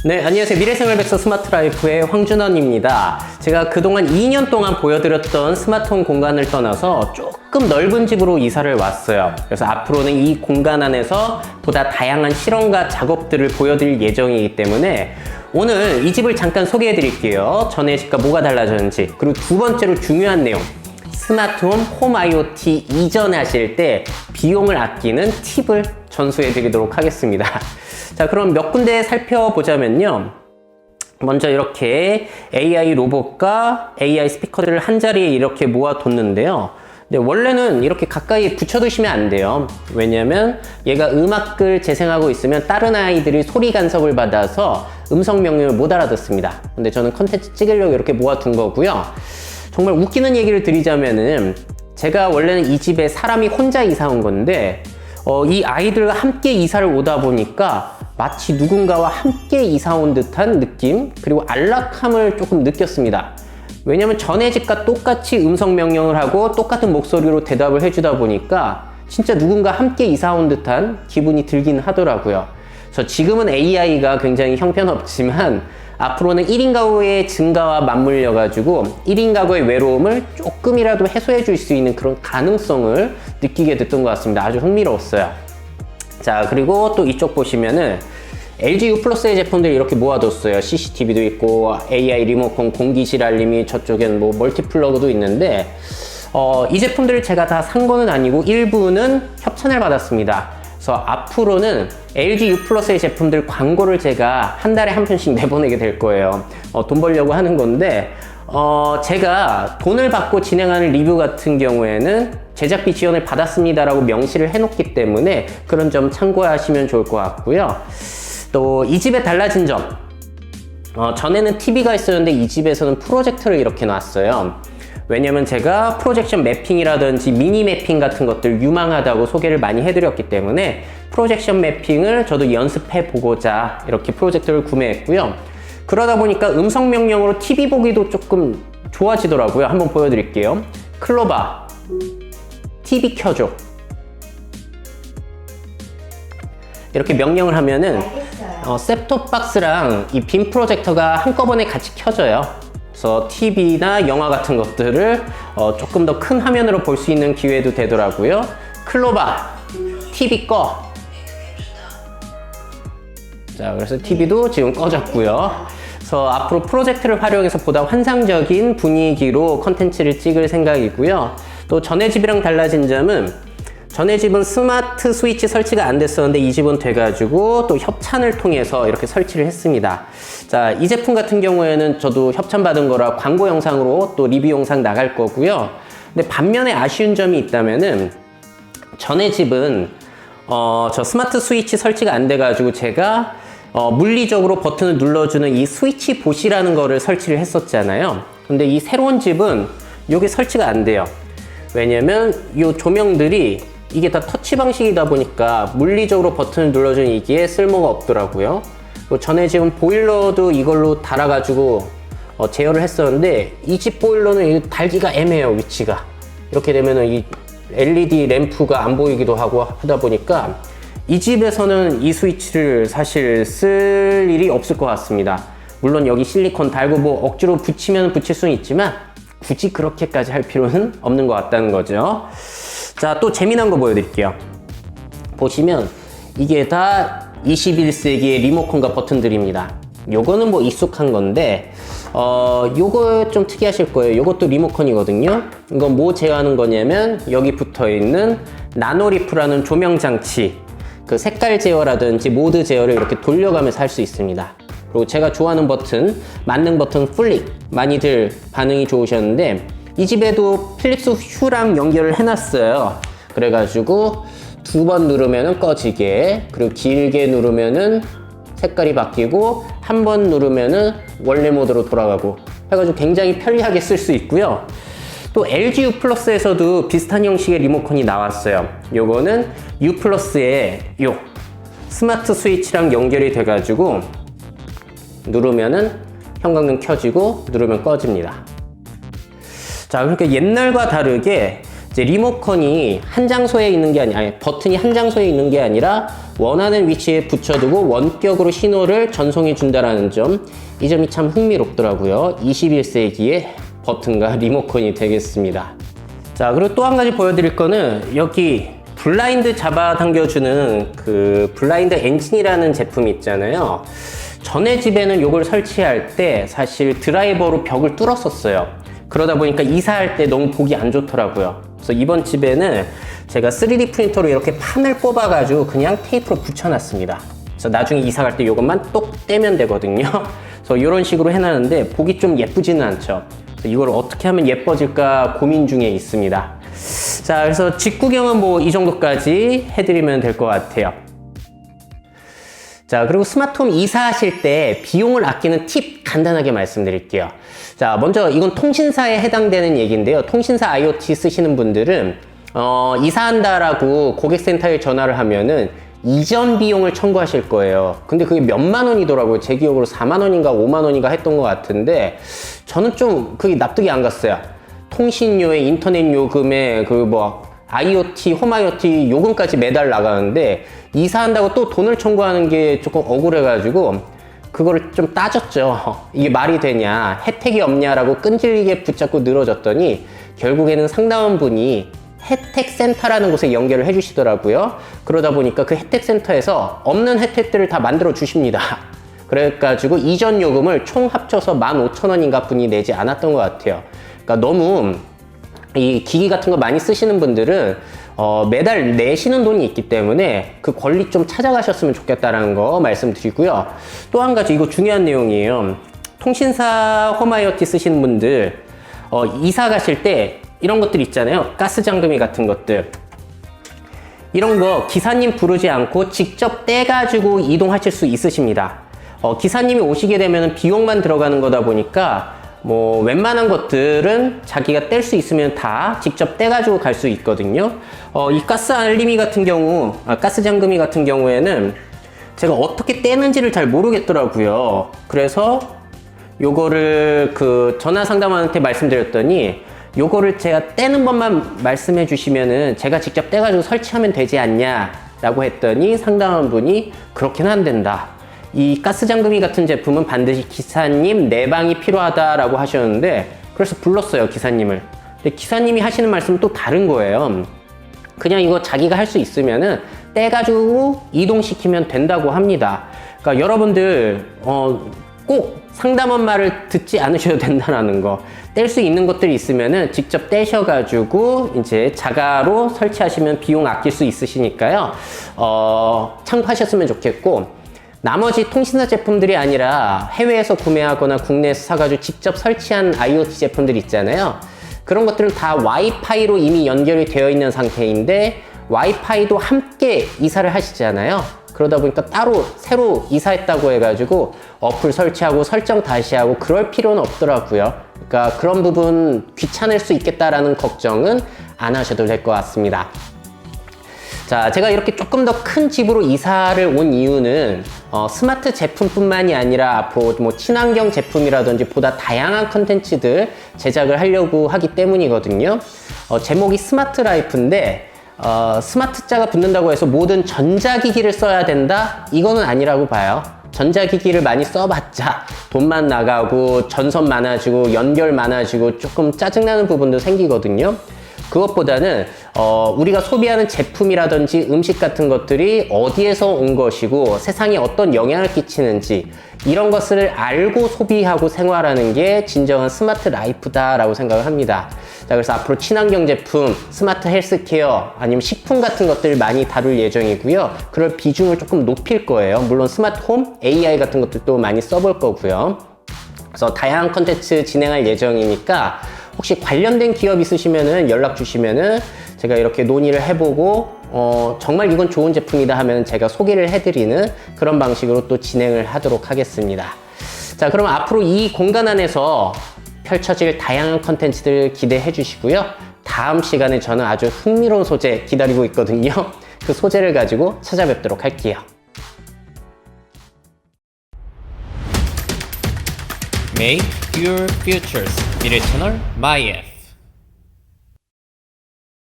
네, 안녕하세요. 미래생활백서 스마트라이프의 황준원입니다. 제가 그동안 2년 동안 보여드렸던 스마트홈 공간을 떠나서 조금 넓은 집으로 이사를 왔어요. 그래서 앞으로는 이 공간 안에서 보다 다양한 실험과 작업들을 보여드릴 예정이기 때문에 오늘 이 집을 잠깐 소개해 드릴게요. 전에 집과 뭐가 달라졌는지, 그리고 두 번째로 중요한 내용, 스마트홈 홈 IoT 이전하실 때 비용을 아끼는 팁을 전수해 드리도록 하겠습니다. 자, 그럼 몇 군데 살펴보자면요. 먼저 이렇게 AI 로봇과 AI 스피커들을 한 자리에 이렇게 모아뒀는데요. 근데 원래는 이렇게 가까이 붙여두시면 안 돼요. 왜냐면 얘가 음악을 재생하고 있으면 다른 아이들이 소리 간섭을 받아서 음성 명령을 못 알아듣습니다. 근데 저는 컨텐츠 찍으려고 이렇게 모아둔 거고요. 정말 웃기는 얘기를 드리자면은 제가 원래는 이 집에 사람이 혼자 이사 온 건데 이 아이들과 함께 이사를 오다 보니까 마치 누군가와 함께 이사 온 듯한 느낌, 그리고 안락함을 조금 느꼈습니다. 왜냐면 전에 집과 똑같이 음성 명령을 하고 똑같은 목소리로 대답을 해주다 보니까 진짜 누군가 함께 이사 온 듯한 기분이 들긴 하더라고요. 그래서 지금은 AI가 굉장히 형편없지만 앞으로는 1인 가구의 증가와 맞물려 가지고 1인 가구의 외로움을 조금이라도 해소해 줄 수 있는 그런 가능성을 느끼게 됐던 것 같습니다. 아주 흥미로웠어요. 자, 그리고 또 이쪽 보시면은 LG U 플러스의 제품들이 이렇게 모아뒀어요. CCTV도 있고 AI 리모컨, 공기실 알림이, 저쪽엔 뭐 멀티플러그도 있는데 이 제품들을 제가 다 산 거는 아니고 일부는 협찬을 받았습니다. 그래서 앞으로는 LG U 플러스의 제품들 광고를 제가 한 달에 한 편씩 내보내게 될 거예요. 돈 벌려고 하는 건데 제가 돈을 받고 진행하는 리뷰 같은 경우에는 제작비 지원을 받았습니다라고 명시를 해놓기 때문에 그런 점 참고하시면 좋을 것 같고요. 또 이 집에 달라진 점, 전에는 TV가 있었는데 이 집에서는 프로젝터를 이렇게 놨어요. 왜냐면 제가 프로젝션 매핑이라든지 미니 매핑 같은 것들 유망하다고 소개를 많이 해드렸기 때문에 프로젝션 매핑을 저도 연습해 보고자 이렇게 프로젝터를 구매했고요. 그러다 보니까 음성 명령으로 TV 보기도 조금 좋아지더라고요. 한번 보여드릴게요. 클로바, TV 켜줘. 이렇게 명령을 하면은 셋톱박스랑 이 빔 프로젝터가 한꺼번에 같이 켜져요. 그래서 TV나 영화 같은 것들을 조금 더 큰 화면으로 볼 수 있는 기회도 되더라고요. 클로바, TV 꺼. 자, 그래서 TV도 지금 꺼졌고요. 그래서 앞으로 프로젝트를 활용해서 보다 환상적인 분위기로 컨텐츠를 찍을 생각이고요. 또 전에 집이랑 달라진 점은 전에 집은 스마트 스위치 설치가 안 됐었는데 이 집은 돼가지고 또 협찬을 통해서 이렇게 설치를 했습니다. 자, 이 제품 같은 경우에는 저도 협찬 받은 거라 광고 영상으로 또 리뷰 영상 나갈 거고요. 근데 반면에 아쉬운 점이 있다면은 전에 집은 저 스마트 스위치 설치가 안 돼가지고 제가 물리적으로 버튼을 눌러주는 이 스위치 봇이라는 거를 설치를 했었잖아요. 근데 이 새로운 집은 이게 설치가 안 돼요. 왜냐면 이 조명들이 이게 다 터치 방식이다 보니까 물리적으로 버튼을 눌러주는 이게 쓸모가 없더라고요. 전에 지금 보일러도 이걸로 달아가지고 제어를 했었는데 이 집 보일러는 달기가 애매해요, 위치가. 이렇게 되면은 이 LED 램프가 안 보이기도 하고 하다 보니까 이 집에서는 이 스위치를 사실 쓸 일이 없을 것 같습니다. 물론 여기 실리콘 달고 뭐 억지로 붙이면 붙일 수는 있지만 굳이 그렇게까지 할 필요는 없는 것 같다는 거죠. 자, 또 재미난 거 보여드릴게요. 보시면 이게 다 21세기의 리모컨과 버튼들입니다. 요거는 뭐 익숙한 건데 요거 좀 특이하실 거예요. 요것도 리모컨이거든요. 이건 뭐 제어하는 거냐면 여기 붙어있는 나노리프라는 조명 장치, 그 색깔 제어라든지 모드 제어를 이렇게 돌려가면서 할 수 있습니다. 그리고 제가 좋아하는 버튼, 만능 버튼 플릭, 많이들 반응이 좋으셨는데 이 집에도 필립스 휴랑 연결을 해놨어요. 그래가지고 2번 누르면은 꺼지게, 그리고 길게 누르면은 색깔이 바뀌고 한 번 누르면은 원래 모드로 돌아가고 해가지고 굉장히 편리하게 쓸 수 있고요. 또 LG U 플러스에서도 비슷한 형식의 리모컨이 나왔어요. 요거는 U 플러스의 요 스마트 스위치랑 연결이 돼가지고 누르면은 형광등 켜지고 누르면 꺼집니다. 자, 그러니까 옛날과 다르게 이제 리모컨이 한 장소에 있는 게 아니 버튼이 한 장소에 있는 게 아니라 원하는 위치에 붙여두고 원격으로 신호를 전송해 준다라는 점, 이 점이 참 흥미롭더라고요. 21세기의 버튼과 리모컨이 되겠습니다. 자, 그리고 또 한 가지 보여드릴 거는 여기 블라인드 잡아당겨주는 그 블라인드 엔진이라는 제품이 있잖아요. 전에 집에는 이걸 설치할 때 사실 드라이버로 벽을 뚫었었어요. 그러다 보니까 이사할 때 너무 보기 안 좋더라고요. 그래서 이번 집에는 제가 3D 프린터로 이렇게 판을 뽑아가지고 그냥 테이프로 붙여놨습니다. 그래서 나중에 이사 갈 때 이것만 똑 떼면 되거든요. 그래서 이런 식으로 해놨는데 보기 좀 예쁘지는 않죠. 그래서 이걸 어떻게 하면 예뻐질까 고민 중에 있습니다. 자, 그래서 집 구경은 뭐 이 정도까지 해드리면 될 것 같아요. 자, 그리고 스마트홈 이사하실 때 비용을 아끼는 팁 간단하게 말씀드릴게요. 자, 먼저 이건 통신사에 해당되는 얘기인데요. 통신사 IoT 쓰시는 분들은 이사한다라고 고객센터에 전화를 하면은 이전 비용을 청구하실 거예요. 근데 그게 몇만 원이더라고요. 제 기억으로 4만 원인가 5만 원인가 했던 것 같은데 저는 좀 그게 납득이 안 갔어요. 통신료에 인터넷 요금에 그 뭐 IoT, 홈 IoT 요금까지 매달 나가는데 이사한다고 또 돈을 청구하는 게 조금 억울해가지고 그거를 좀 따졌죠. 이게 말이 되냐, 혜택이 없냐라고 끈질기게 붙잡고 늘어졌더니 결국에는 상담원 분이 혜택센터라는 곳에 연결을 해주시더라고요. 그러다 보니까 그 혜택센터에서 없는 혜택들을 다 만들어 주십니다. 그래가지고 이전 요금을 총 합쳐서 15,000원인가 분이 내지 않았던 것 같아요. 그러니까 너무 이 기기 같은 거 많이 쓰시는 분들은 매달 내시는 돈이 있기 때문에 그 권리 좀 찾아가셨으면 좋겠다라는 거 말씀드리고요. 또 한 가지 이거 중요한 내용이에요. 통신사 홈 IoT 쓰시는 분들 이사 가실 때 이런 것들 있잖아요. 가스 잠금이 같은 것들. 이런 거 기사님 부르지 않고 직접 떼가지고 이동하실 수 있으십니다. 기사님이 오시게 되면 비용만 들어가는 거다 보니까 뭐 웬만한 것들은 자기가 뗄 수 있으면 다 직접 떼가지고 갈 수 있거든요. 이 가스 알림이 같은 경우, 가스 잠금이 같은 경우에는 제가 어떻게 떼는지를 잘 모르겠더라고요. 그래서 요거를 그 전화 상담원한테 말씀드렸더니 요거를 제가 떼는 법만 말씀해 주시면은 제가 직접 떼가지고 설치하면 되지 않냐 라고 했더니 상담원 분이 그렇게는 안 된다. 이 가스 잠금이 같은 제품은 반드시 기사님 내방이 필요하다라고 하셨는데 그래서 불렀어요, 기사님을. 근데 기사님이 하시는 말씀은 또 다른 거예요. 그냥 이거 자기가 할 수 있으면은 떼가지고 이동시키면 된다고 합니다. 그러니까 여러분들 꼭 상담원 말을 듣지 않으셔도 된다는 거. 뗄 수 있는 것들이 있으면은 직접 떼셔가지고 이제 자가로 설치하시면 비용 아낄 수 있으시니까요. 참고하셨으면 좋겠고, 나머지 통신사 제품들이 아니라 해외에서 구매하거나 국내에서 사가지고 직접 설치한 IoT 제품들 있잖아요. 그런 것들은 다 와이파이로 이미 연결이 되어 있는 상태인데 와이파이도 함께 이사를 하시잖아요. 그러다 보니까 따로 새로 이사했다고 해가지고 어플 설치하고 설정 다시 하고 그럴 필요는 없더라고요. 그러니까 그런 부분 귀찮을 수 있겠다라는 걱정은 안 하셔도 될 것 같습니다. 자, 제가 이렇게 조금 더 큰 집으로 이사를 온 이유는 스마트 제품뿐만이 아니라 앞으로 뭐 친환경 제품이라든지 보다 다양한 컨텐츠들 제작을 하려고 하기 때문이거든요. 제목이 스마트 라이프인데 스마트자가 붙는다고 해서 모든 전자기기를 써야 된다? 이거는 아니라고 봐요. 전자기기를 많이 써봤자 돈만 나가고 전선 많아지고 연결 많아지고 조금 짜증나는 부분도 생기거든요. 그것보다는 우리가 소비하는 제품이라든지 음식 같은 것들이 어디에서 온 것이고 세상에 어떤 영향을 끼치는지 이런 것을 알고 소비하고 생활하는 게 진정한 스마트 라이프다라고 생각을 합니다. 자, 그래서 앞으로 친환경 제품, 스마트 헬스케어 아니면 식품 같은 것들 많이 다룰 예정이고요. 그럴 비중을 조금 높일 거예요. 물론 스마트홈, AI 같은 것들도 많이 써볼 거고요. 그래서 다양한 컨텐츠 진행할 예정이니까 혹시 관련된 기업 있으시면은 연락 주시면은 제가 이렇게 논의를 해보고 정말 이건 좋은 제품이다 하면 제가 소개를 해드리는 그런 방식으로 또 진행을 하도록 하겠습니다. 자, 그럼 앞으로 이 공간 안에서 펼쳐질 다양한 컨텐츠들 기대해 주시고요. 다음 시간에 저는 아주 흥미로운 소재 기다리고 있거든요. 그 소재를 가지고 찾아뵙도록 할게요. Make your futures. 미래 채널 마이F.